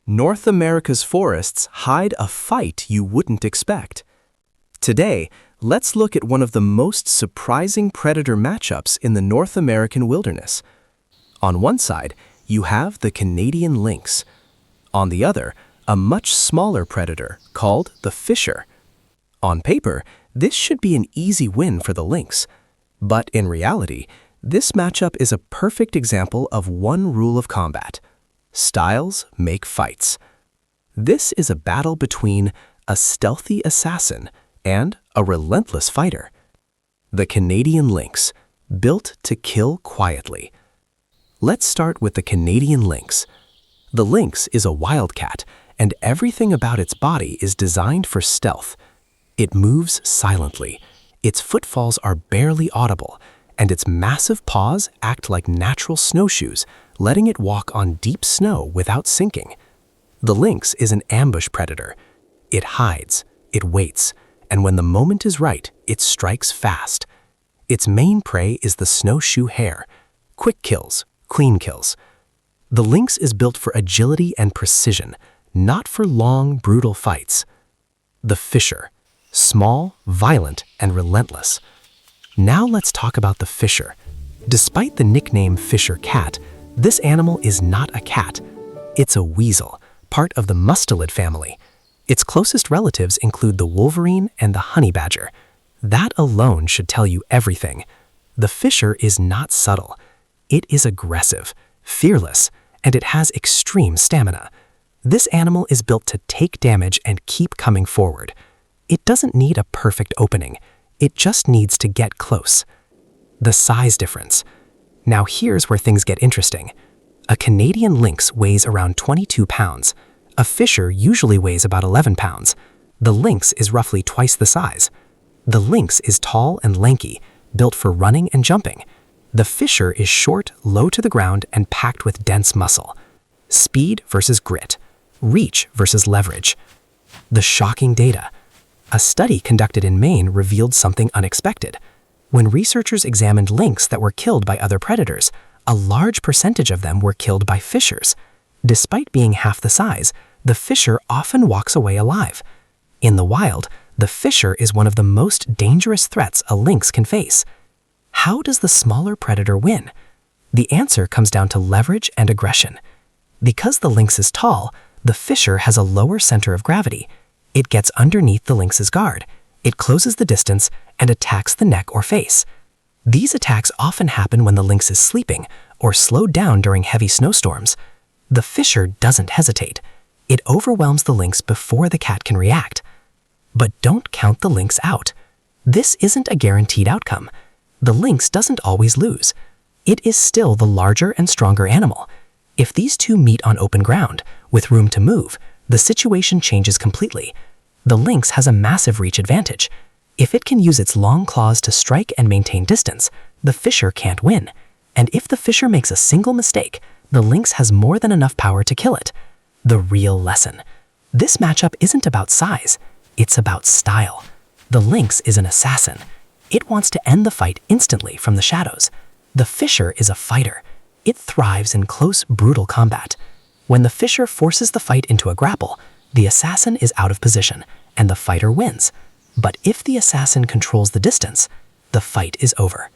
North America's forests hide a fight you wouldn't expect. Today, let's look at one of the most surprising predator matchups in the North American wilderness. On one side, you have the Canadian lynx. On the other, a much smaller predator called the fisher. On paper, this should be an easy win for the lynx. But in reality, this matchup is a perfect example of one rule of combat. Styles make fights. This is a battle between a stealthy assassin and a relentless fighter. The Canadian lynx, built to kill quietly. Let's start with the Canadian lynx. The lynx is a wildcat, and everything about its body is designed for stealth. It moves silently, its footfalls are barely audible, and its massive paws act like natural snowshoes, letting it walk on deep snow without sinking. The lynx is an ambush predator. It hides, it waits, and when the moment is right, it strikes fast. Its main prey is the snowshoe hare. Quick kills, clean kills. The lynx is built for agility and precision, not for long, brutal fights. The fisher, small, violent, and relentless. Now let's talk about the fisher. Despite the nickname fisher cat, this animal is not a cat. It's a weasel, part of the mustelid family. Its closest relatives include the wolverine and the honey badger. That alone should tell you everything. The fisher is not subtle. It is aggressive, fearless, and it has extreme stamina. This animal is built to take damage and keep coming forward. It doesn't need a perfect opening. It just needs to get close. The size difference. Now here's where things get interesting. A Canadian lynx weighs around 22 pounds. A fisher usually weighs about 11 pounds. The lynx is roughly twice the size. The lynx is tall and lanky, built for running and jumping. The fisher is short, low to the ground, and packed with dense muscle. Speed versus grit. Reach versus leverage. The shocking data. A study conducted in Maine revealed something unexpected. When researchers examined lynx that were killed by other predators, a large percentage of them were killed by fishers. Despite being half the size, the fisher often walks away alive. In the wild, the fisher is one of the most dangerous threats a lynx can face. How does the smaller predator win? The answer comes down to leverage and aggression. Because the lynx is tall, the fisher has a lower center of gravity. It gets underneath the lynx's guard. It closes the distance and attacks the neck or face. These attacks often happen when the lynx is sleeping or slowed down during heavy snowstorms. The fisher doesn't hesitate. It overwhelms the lynx before the cat can react. But don't count the lynx out. This isn't a guaranteed outcome. The lynx doesn't always lose. It is still the larger and stronger animal. If these two meet on open ground, with room to move, the situation changes completely. The lynx has a massive reach advantage. If it can use its long claws to strike and maintain distance, the fisher can't win. And if the fisher makes a single mistake, the lynx has more than enough power to kill it. The real lesson. This matchup isn't about size, it's about style. The lynx is an assassin. It wants to end the fight instantly from the shadows. The fisher is a fighter. It thrives in close, brutal combat. When the fisher forces the fight into a grapple, the assassin is out of position, and the fighter wins. But if the assassin controls the distance, the fight is over.